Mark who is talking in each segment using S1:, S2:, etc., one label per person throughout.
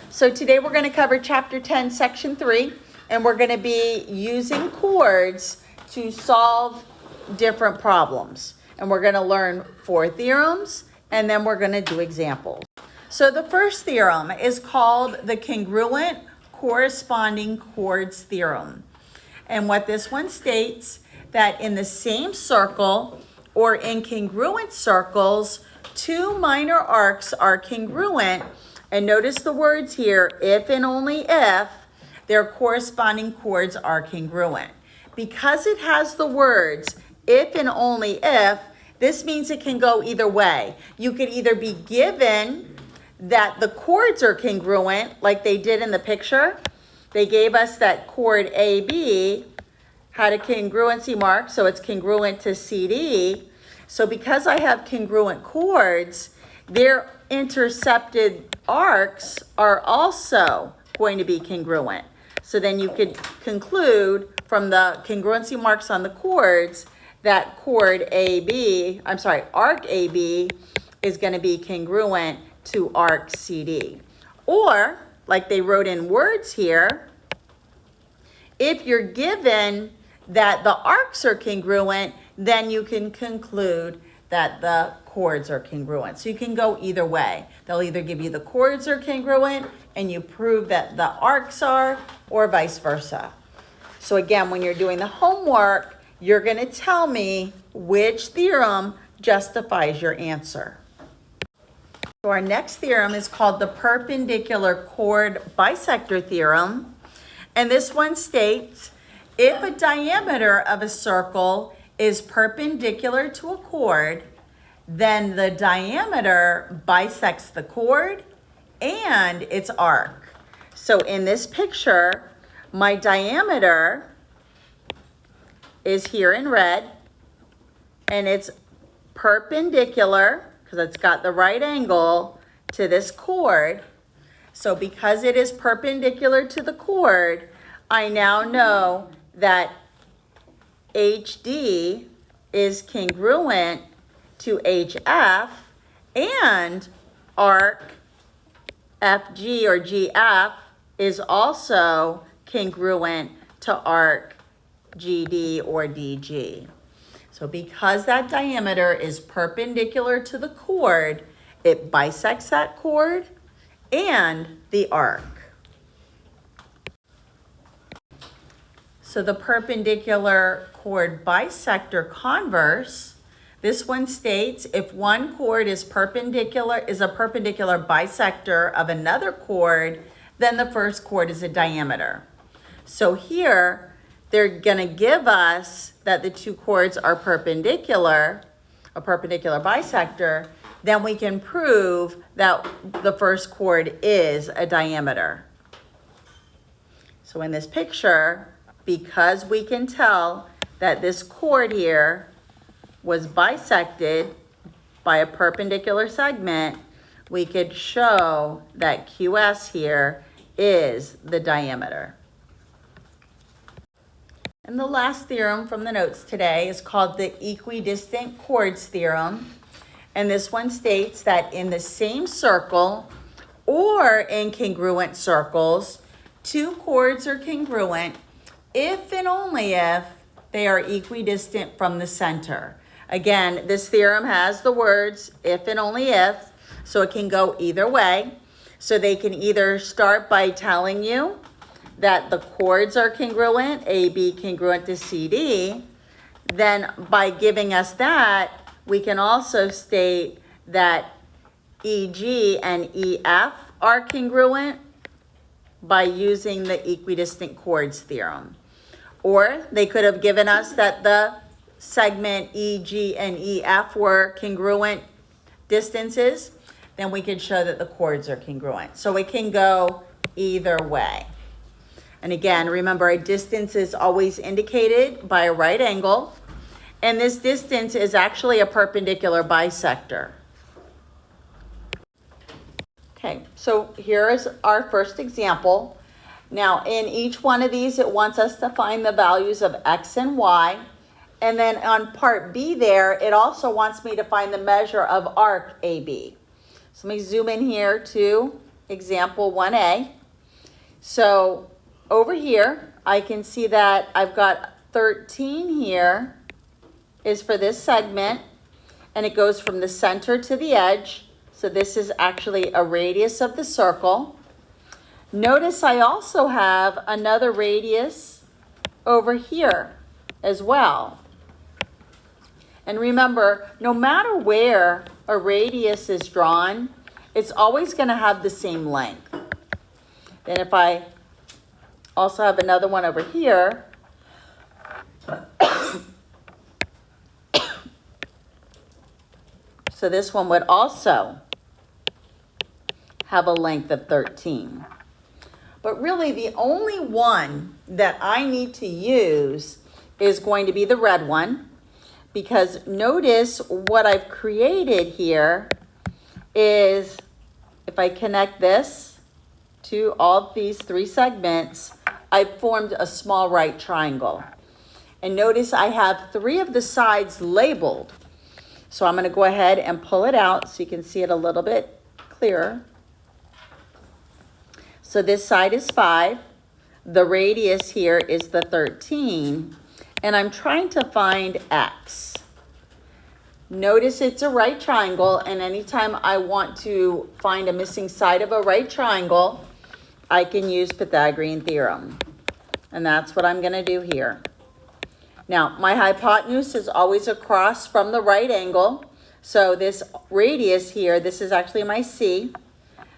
S1: So today we're going to cover chapter 10, section 3, and we're going to be using chords to solve different problems. And we're going to learn 4 theorems, and then we're going to do examples. So the first theorem is called the congruent corresponding chords theorem. And what this one states, that in the same circle or in congruent circles, 2 minor arcs are congruent. And notice the words here, if and only if their corresponding chords are congruent. Because it has the words if and only if, this means it can go either way. You could either be given that the chords are congruent, like they did in the picture. They gave us that chord AB had a congruency mark, so it's congruent to CD. So because I have congruent chords, their intercepted arcs are also going to be congruent. So then you could conclude from the congruency marks on the chords that arc AB is going to be congruent to arc CD. Or, like they wrote in words here, if you're given that the arcs are congruent, then you can conclude that the chords are congruent. So you can go either way. They'll either give you the chords are congruent and you prove that the arcs are, or vice versa. So again, when you're doing the homework, you're going to tell me which theorem justifies your answer. So our next theorem is called the perpendicular chord bisector theorem. And this one states, if a diameter of a circle is perpendicular to a chord, then the diameter bisects the chord and its arc. So in this picture, my diameter is here in red, and it's perpendicular, because it's got the right angle to this chord. So because it is perpendicular to the chord, I now know that HD is congruent to HF, and arc FG or GF is also congruent to arc GD or DG. So because that diameter is perpendicular to the chord, it bisects that chord and the arc. So the perpendicular chord bisector converse, this one states if one chord is a perpendicular bisector of another chord, then the first chord is a diameter. So here, they're going to give us that the 2 chords are perpendicular, a perpendicular bisector, then we can prove that the first chord is a diameter. So in this picture, because we can tell that this chord here was bisected by a perpendicular segment, we could show that QS here is the diameter. And the last theorem from the notes today is called the equidistant chords theorem. And this one states that in the same circle or in congruent circles, 2 chords are congruent if and only if they are equidistant from the center. Again, this theorem has the words if and only if, so it can go either way. So they can either start by telling you that the chords are congruent, AB congruent to CD. Then by giving us that, we can also state that EG and EF are congruent by using the equidistant chords theorem. Or they could have given us that the segment EG and EF were congruent distances, then we could show that the chords are congruent. So it can go either way. And again, remember, a distance is always indicated by a right angle, and this distance is actually a perpendicular bisector. Okay, so here is our first example. Now, in each one of these, it wants us to find the values of X and Y. And then on part B there, it also wants me to find the measure of arc AB. So let me zoom in here to example 1A. So over here, I can see that I've got 13 here is for this segment, and it goes from the center to the edge. So this is actually a radius of the circle. Notice I also have another radius over here as well. And remember, no matter where a radius is drawn, it's always going to have the same length. Then if I also have another one over here, so this one would also have a length of 13. But really the only one that I need to use is going to be the red one, because notice what I've created here is, if I connect this to all these three segments, I've formed a small right triangle. And notice I have three of the sides labeled. So I'm going to go ahead and pull it out so you can see it a little bit clearer. So this side is 5. The radius here is the 13. And I'm trying to find x. Notice it's a right triangle, and anytime I want to find a missing side of a right triangle, I can use Pythagorean theorem. And that's what I'm going to do here. Now, my hypotenuse is always across from the right angle. So this radius here, this is actually my C.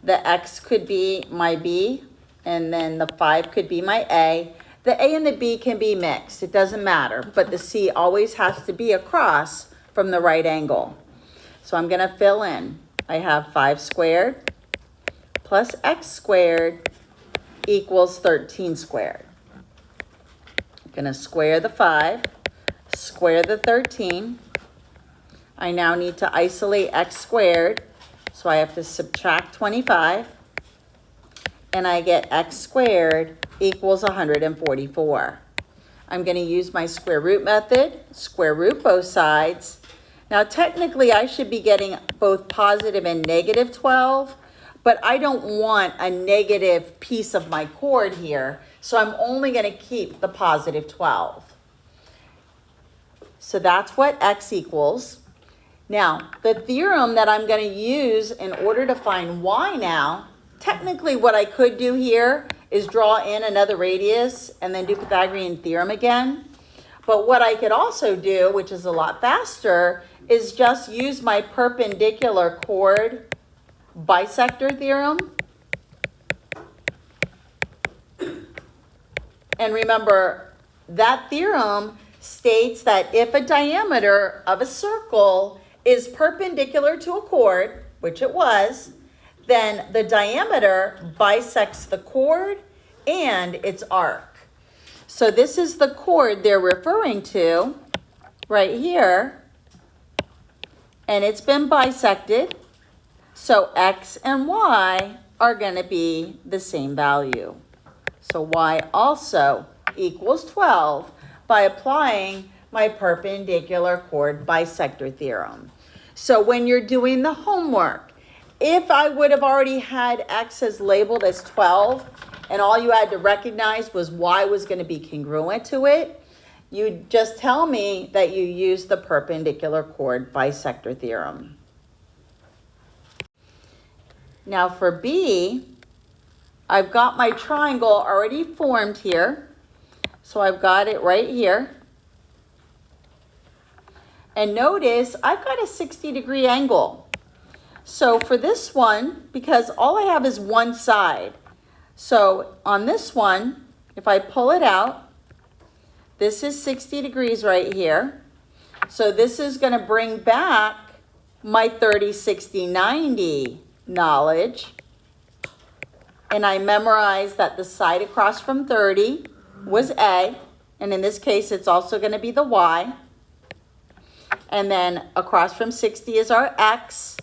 S1: The x could be my B, and then the 5 could be my A. The A and the B can be mixed. It doesn't matter, but the C always has to be across from the right angle. So I'm going to fill in. I have 5 squared plus x squared equals 13 squared. I'm going to square the 5, square the 13. I now need to isolate x squared, so I have to subtract 25, and I get x squared equals 144. I'm going to use my square root method, square root both sides. Now technically I should be getting both positive and negative 12, but I don't want a negative piece of my chord here, so I'm only going to keep the positive 12. So that's what x equals. Now, the theorem that I'm going to use in order to find y now, technically what I could do here is draw in another radius and then do Pythagorean theorem again. But what I could also do, which is a lot faster, is just use my perpendicular chord bisector theorem. And remember, that theorem states that if a diameter of a circle is perpendicular to a chord, which it was, then the diameter bisects the chord and its arc. So this is the chord they're referring to right here, and it's been bisected. So x and y are going to be the same value. So y also equals 12 by applying my perpendicular chord bisector theorem. So when you're doing the homework, if I would have already had x as labeled as 12, and all you had to recognize was y was going to be congruent to it, you just tell me that you use the perpendicular chord bisector theorem. Now for B, I've got my triangle already formed here. So I've got it right here. And notice I've got a 60-degree angle. So for this one, because all I have is one side, so on this one, if I pull it out, this is 60 degrees right here. So this is going to bring back my 30, 60, 90 knowledge. And I memorized that the side across from 30 was A, and in this case it's also going to be the y. And then across from 60 is our x,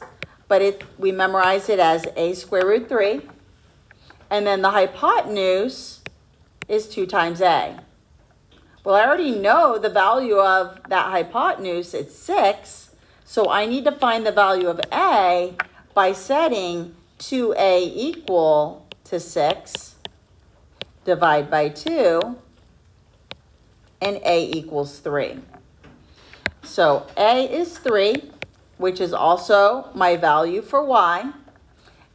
S1: but we memorize it as a square root 3. And then the hypotenuse is 2 times a. Well, I already know the value of that hypotenuse, it's 6, so I need to find the value of a by setting 2a equal to 6, divide by 2, and a equals 3. So a is 3, which is also my value for y.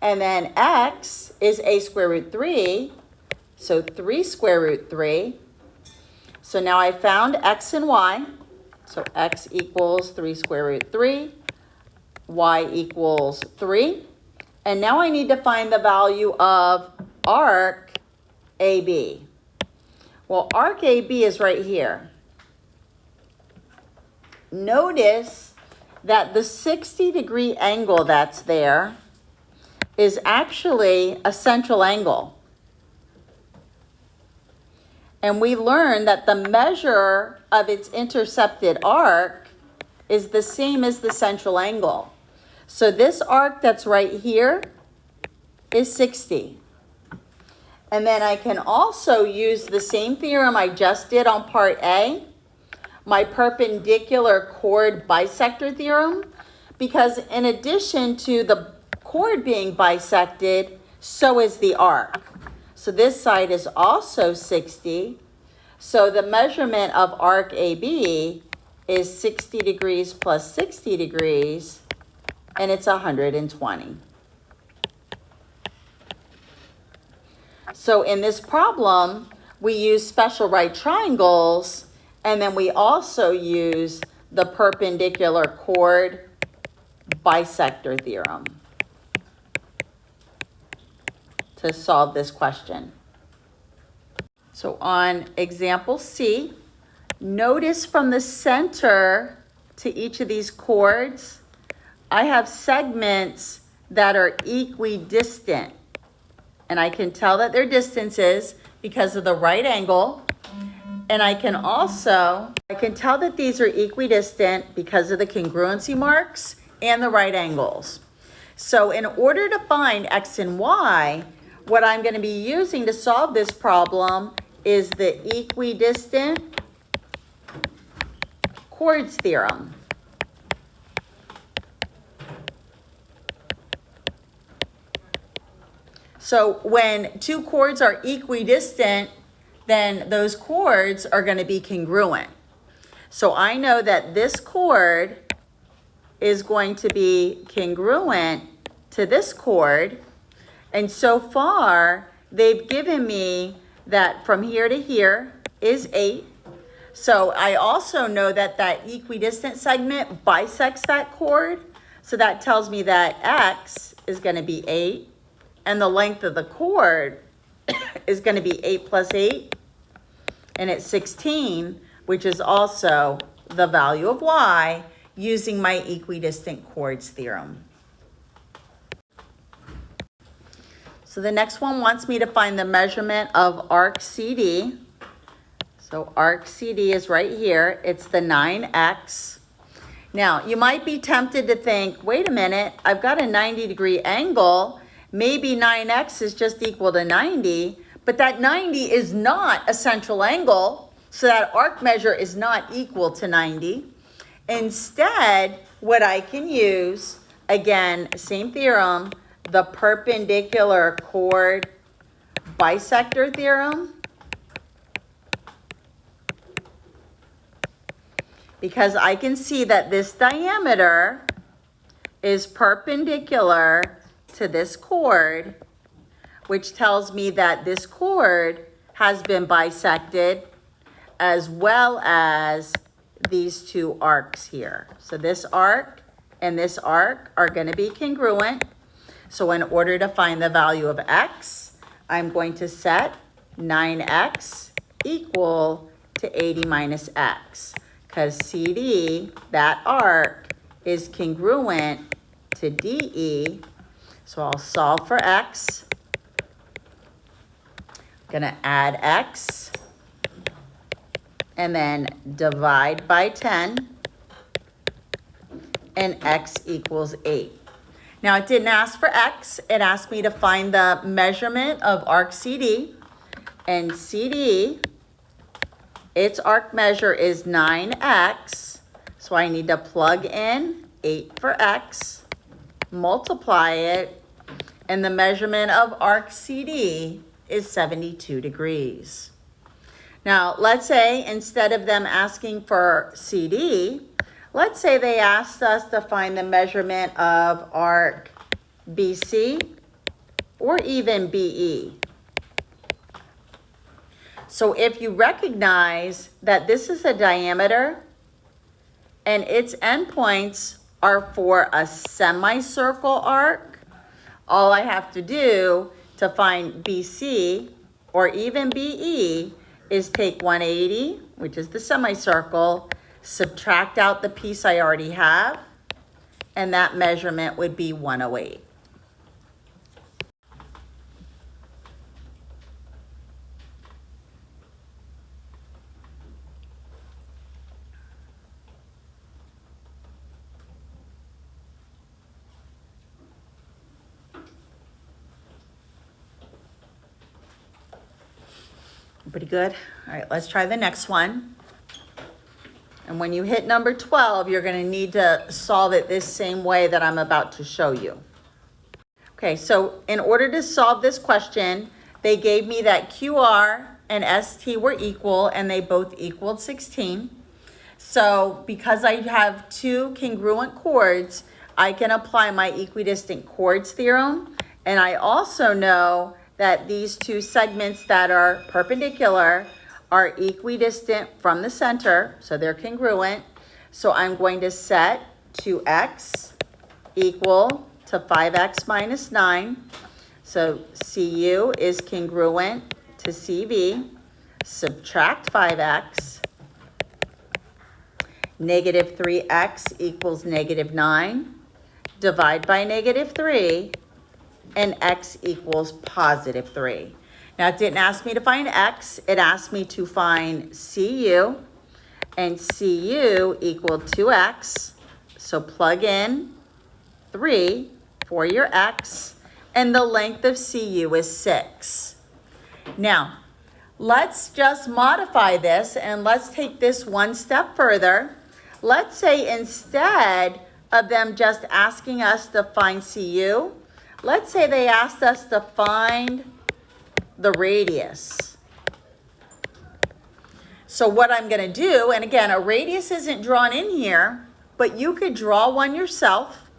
S1: And then x is a square root 3, so 3 square root 3. So now I found x and y. So x equals 3 square root 3, y equals 3. And now I need to find the value of arc AB. Well, arc AB is right here. Notice that the 60-degree angle that's there is actually a central angle. And we learned that the measure of its intercepted arc is the same as the central angle. So this arc that's right here is 60. And then I can also use the same theorem I just did on part A, my perpendicular chord bisector theorem, because in addition to the chord being bisected, so is the arc. So this side is also 60. So the measurement of arc AB is 60 degrees plus 60 degrees, and it's 120. So in this problem, we use special right triangles, and then we also use the perpendicular chord bisector theorem to solve this question. So on example C, notice from the center to each of these chords, I have segments that are equidistant. And I can tell that they're distances because of the right angle. And I can tell that these are equidistant because of the congruency marks and the right angles. So in order to find x and y, what I'm going to be using to solve this problem is the equidistant chords theorem. So when two chords are equidistant, then those chords are going to be congruent. So I know that this chord is going to be congruent to this chord. And so far, they've given me that from here to here is 8. So I also know that that equidistant segment bisects that chord. So that tells me that x is going to be 8. And the length of the chord is going to be 8 plus 8. And it's 16, which is also the value of y using my equidistant chords theorem. So the next one wants me to find the measurement of arc CD. So arc CD is right here. It's the 9x. Now, you might be tempted to think, wait a minute, I've got a 90-degree angle. Maybe 9x is just equal to 90, but that 90 is not a central angle, so that arc measure is not equal to 90. Instead, what I can use, again, same theorem, the perpendicular chord bisector theorem, because I can see that this diameter is perpendicular to this chord, which tells me that this chord has been bisected, as well as these two arcs here. So this arc and this arc are going to be congruent. So in order to find the value of x, I'm going to set 9x equal to 80 minus x, because CD, that arc, is congruent to DE. So I'll solve for x. I'm going to add x and then divide by 10, and x equals 8. Now it didn't ask for x, it asked me to find the measurement of arc CD, and CD, its arc measure is 9x, so I need to plug in 8 for x, multiply it, and the measurement of arc CD is 72 degrees. Now, let's say instead of them asking for CD, let's say they asked us to find the measurement of arc BC or even BE. So if you recognize that this is a diameter and its endpoints are for a semicircle arc, all I have to do to find BC or even BE is take 180, which is the semicircle, subtract out the piece I already have, and that measurement would be 108. Pretty good. All right, let's try the next one. And when you hit number 12, you're going to need to solve it this same way that I'm about to show you. Okay, so in order to solve this question, they gave me that QR and ST were equal, and they both equaled 16. So because I have two congruent chords, I can apply my equidistant chords theorem. And I also know that these two segments that are perpendicular are equidistant from the center, so they're congruent. So I'm going to set 2x equal to 5x minus 9. So CU is congruent to CV. Subtract 5x. Negative 3x equals negative 9. Divide by negative 3. And x equals positive 3. Now, it didn't ask me to find x. It asked me to find CU. And CU equaled 2x. So plug in 3 for your x. And the length of CU is 6. Now, let's just modify this. And let's take this one step further. Let's say instead of them just asking us to find CU, let's say they asked us to find the radius. So what I'm going to do, and again, a radius isn't drawn in here, but you could draw one yourself.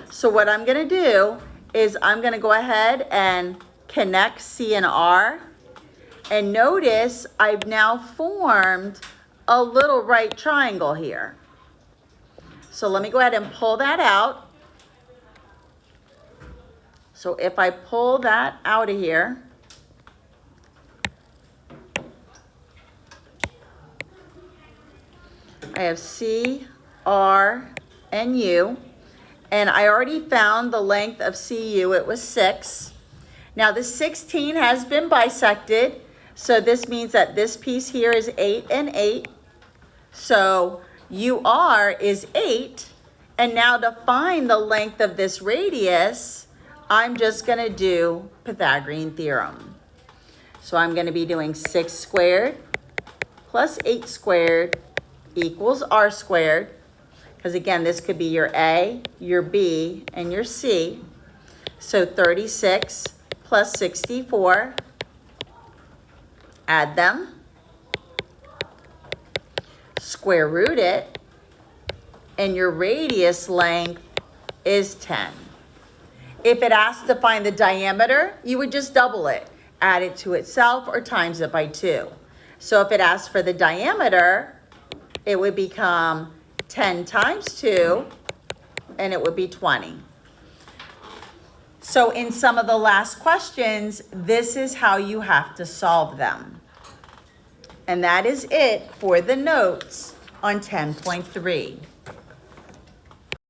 S1: So what I'm going to do is I'm going to go ahead and connect C and R. And notice I've now formed a little right triangle here. So let me go ahead and pull that out. So if I pull that out of here, I have C, R, and U. And I already found the length of CU. It was 6. Now the 16 has been bisected. So this means that this piece here is 8 and 8. So UR is 8. And now to find the length of this radius, I'm just going to do Pythagorean theorem. So I'm going to be doing 6 squared plus 8 squared equals R squared. Because again, this could be your A, your B, and your C. So 36 plus 64. Add them. Square root it. And your radius length is 10. If it asked to find the diameter, you would just double it. Add it to itself or times it by 2. So if it asked for the diameter, it would become 10 times 2, and it would be 20. So in some of the last questions, this is how you have to solve them. And that is it for the notes on 10.3.